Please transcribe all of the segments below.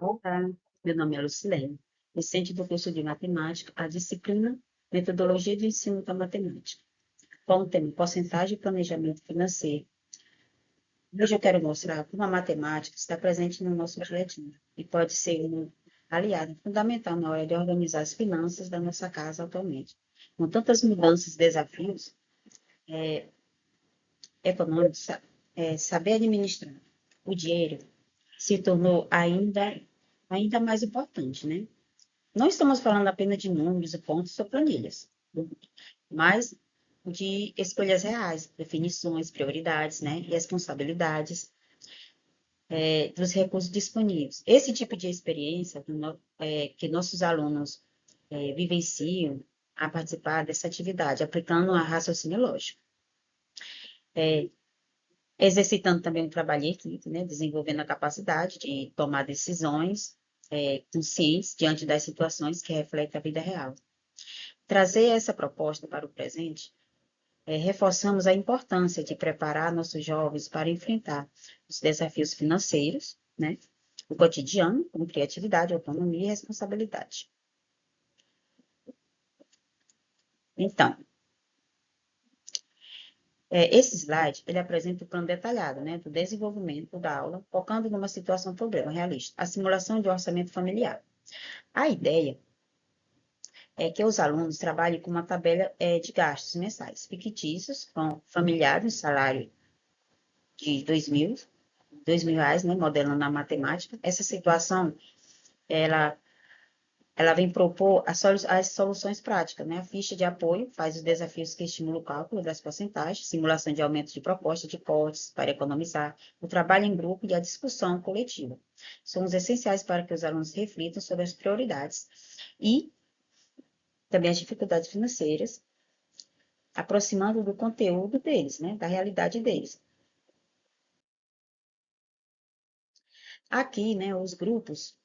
Olá, meu nome é Lucilene, docente do curso de Matemática, a disciplina Metodologia de Ensino da Matemática, com o tema Porcentagem e Planejamento Financeiro. Hoje eu quero mostrar como a matemática está presente no nosso dia a dia e pode ser um aliado fundamental na hora de organizar as finanças da nossa casa atualmente. Com tantas mudanças e desafios econômicos, saber administrar o dinheiro se tornou ainda mais importante, né? Não estamos falando apenas de números, pontos ou planilhas, mas de escolhas reais, definições, prioridades, né, e responsabilidades dos recursos disponíveis. Esse tipo de experiência que nossos alunos vivenciam a participar dessa atividade, aplicando a raciocínio lógico, exercitando também o trabalho em equipe, né, desenvolvendo a capacidade de tomar decisões conscientes diante das situações que refletem a vida real. Trazer essa proposta para o presente, reforçamos a importância de preparar nossos jovens para enfrentar os desafios financeiros, né, o cotidiano, com criatividade, autonomia e responsabilidade. Então, esse slide, ele apresenta o plano detalhado, né, do desenvolvimento da aula, focando numa situação problema realista, a simulação de orçamento familiar. A ideia é que os alunos trabalhem com uma tabela de gastos mensais fictícios, com familiares, salário de R$ 2.000, né, modelando na matemática. Essa situação, ela, ela vem propor as soluções práticas, né? A ficha de apoio faz os desafios que estimulam o cálculo das porcentagens, simulação de aumento de proposta de cortes para economizar, o trabalho em grupo e a discussão coletiva. São os essenciais para que os alunos reflitam sobre as prioridades e também as dificuldades financeiras, aproximando do conteúdo deles, né? Da realidade deles. Aqui, né, os grupos,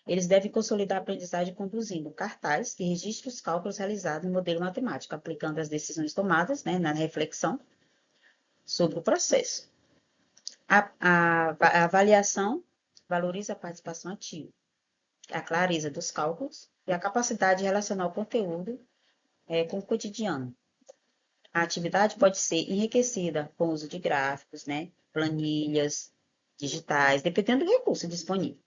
eles devem consolidar a aprendizagem conduzindo cartaz que registre os cálculos realizados no modelo matemático, aplicando as decisões tomadas, né, na reflexão sobre o processo. A avaliação valoriza a participação ativa, a clareza dos cálculos e a capacidade de relacionar o conteúdo com o cotidiano. A atividade pode ser enriquecida com o uso de gráficos, né, planilhas digitais, dependendo do recurso disponível.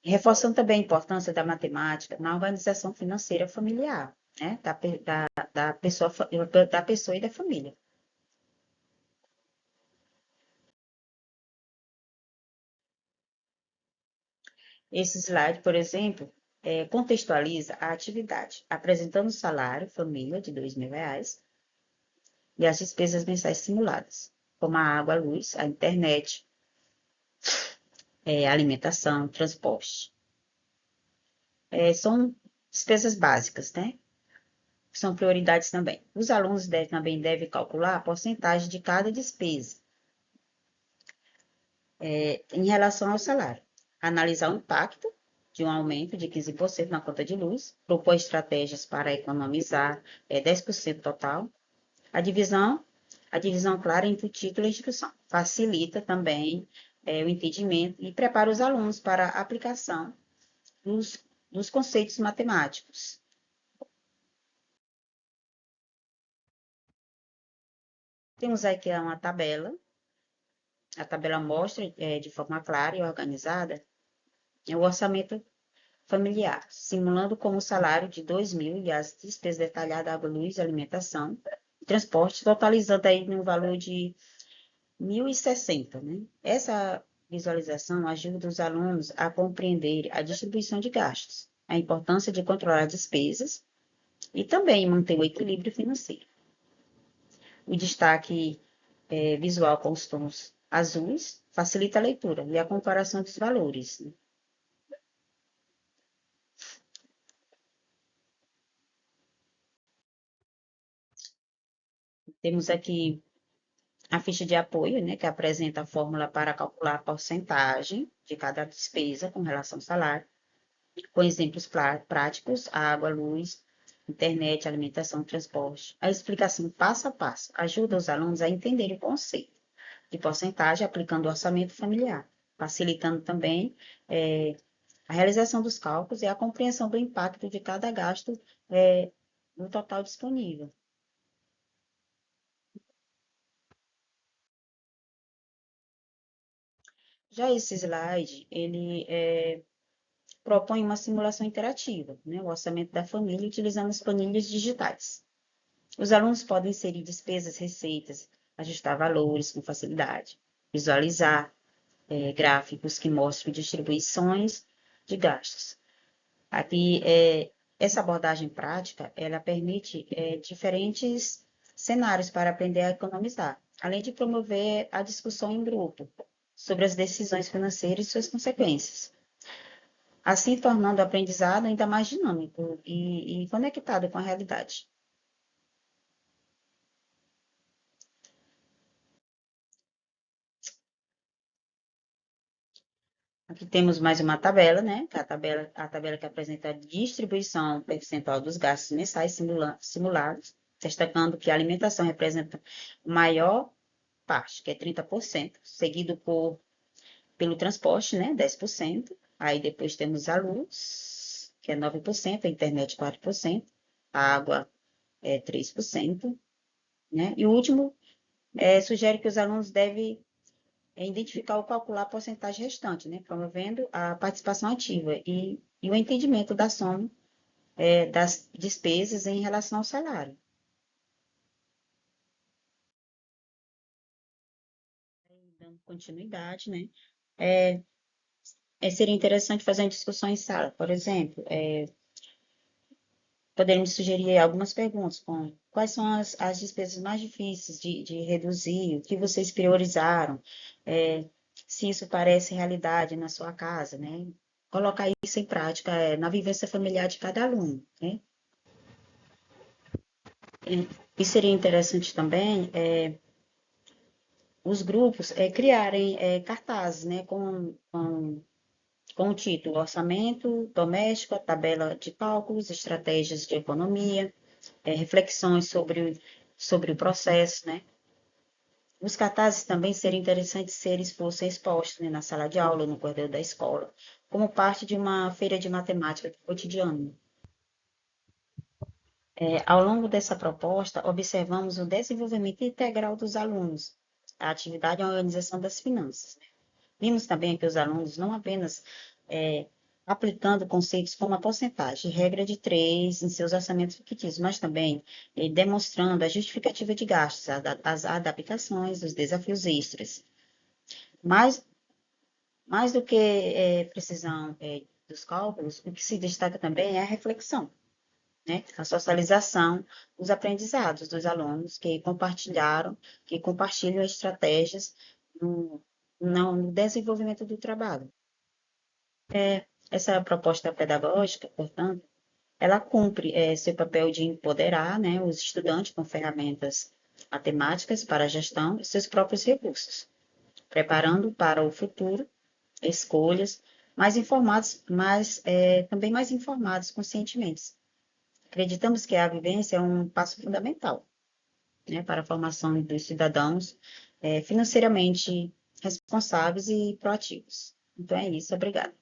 Reforçando também a importância da matemática na organização financeira familiar, né? Da pessoa e da família. Esse slide, por exemplo, contextualiza a atividade, apresentando o salário, família, de R$ 2.000, e as despesas mensais simuladas, como a água, a luz, a internet, alimentação, transporte. São despesas básicas, né? São prioridades também. Os alunos também devem calcular a porcentagem de cada despesa em relação ao salário. Analisar o impacto de um aumento de 15% na conta de luz, propor estratégias para economizar 10% total. A divisão clara entre o título e a instituição. Facilita também o entendimento e prepara os alunos para a aplicação dos conceitos matemáticos. Temos aqui uma tabela. A tabela mostra de forma clara e organizada o orçamento familiar, simulando como o salário de 2.000 e as despesas detalhadas, água, luz, alimentação, transporte, totalizando aí no valor de 1.060, né? Essa visualização ajuda os alunos a compreender a distribuição de gastos, a importância de controlar despesas e também manter o equilíbrio financeiro. O destaque visual com os tons azuis facilita a leitura e a comparação dos valores, né? Temos aqui a ficha de apoio, né, que apresenta a fórmula para calcular a porcentagem de cada despesa com relação ao salário, com exemplos práticos, água, luz, internet, alimentação, transporte. A explicação passo a passo ajuda os alunos a entenderem o conceito de porcentagem aplicando o orçamento familiar, facilitando também a realização dos cálculos e a compreensão do impacto de cada gasto no total disponível. Já esse slide, ele propõe uma simulação interativa, né, o orçamento da família utilizando as planilhas digitais. Os alunos podem inserir despesas, receitas, ajustar valores com facilidade, visualizar gráficos que mostram distribuições de gastos. Aqui, essa abordagem prática, ela permite diferentes cenários para aprender a economizar, além de promover a discussão em grupo sobre as decisões financeiras e suas consequências, assim tornando o aprendizado ainda mais dinâmico e conectado com a realidade. Aqui temos mais uma tabela, né? Que é a tabela que apresenta a distribuição percentual dos gastos mensais simulados, destacando que a alimentação representa a maior parte, que é 30%, seguido pelo transporte, né? 10%. Aí depois temos a luz, que é 9%, a internet 4%, a água é 3%, né? E o último sugere que os alunos devem identificar ou calcular a porcentagem restante, né, promovendo a participação ativa e o entendimento da soma das despesas em relação ao salário. Dando continuidade, né, seria interessante fazer uma discussão em sala, por exemplo, poderíamos sugerir algumas perguntas, como quais são as despesas mais difíceis de reduzir, o que vocês priorizaram, se isso parece realidade na sua casa, né? Colocar isso em prática na vivência familiar de cada aluno, né? E seria interessante também os grupos criarem cartazes, né, com o título Orçamento Doméstico, a tabela de cálculos, estratégias de economia, reflexões sobre o processo, né? Os cartazes também seriam interessantes se eles fossem expostos, né, na sala de aula, no corredor da escola, como parte de uma feira de matemática cotidiana. Ao longo dessa proposta, observamos o desenvolvimento integral dos alunos, a atividade e a organização das finanças. Vimos também que os alunos não apenas aplicando conceitos como a porcentagem, regra de 3 em seus orçamentos fictícios, mas também demonstrando a justificativa de gastos, as adaptações, os desafios extras. Mais do que precisão dos cálculos, o que se destaca também é a reflexão, né? A socialização, os aprendizados dos alunos que compartilham estratégias no desenvolvimento do trabalho. Essa proposta pedagógica, portanto, ela cumpre seu papel de empoderar, né, os estudantes com ferramentas matemáticas para a gestão de seus próprios recursos, preparando para o futuro escolhas mais informadas, mas também mais informadas conscientemente. Acreditamos que a vivência é um passo fundamental, né, para a formação dos cidadãos financeiramente responsáveis e proativos. Então é isso, obrigada.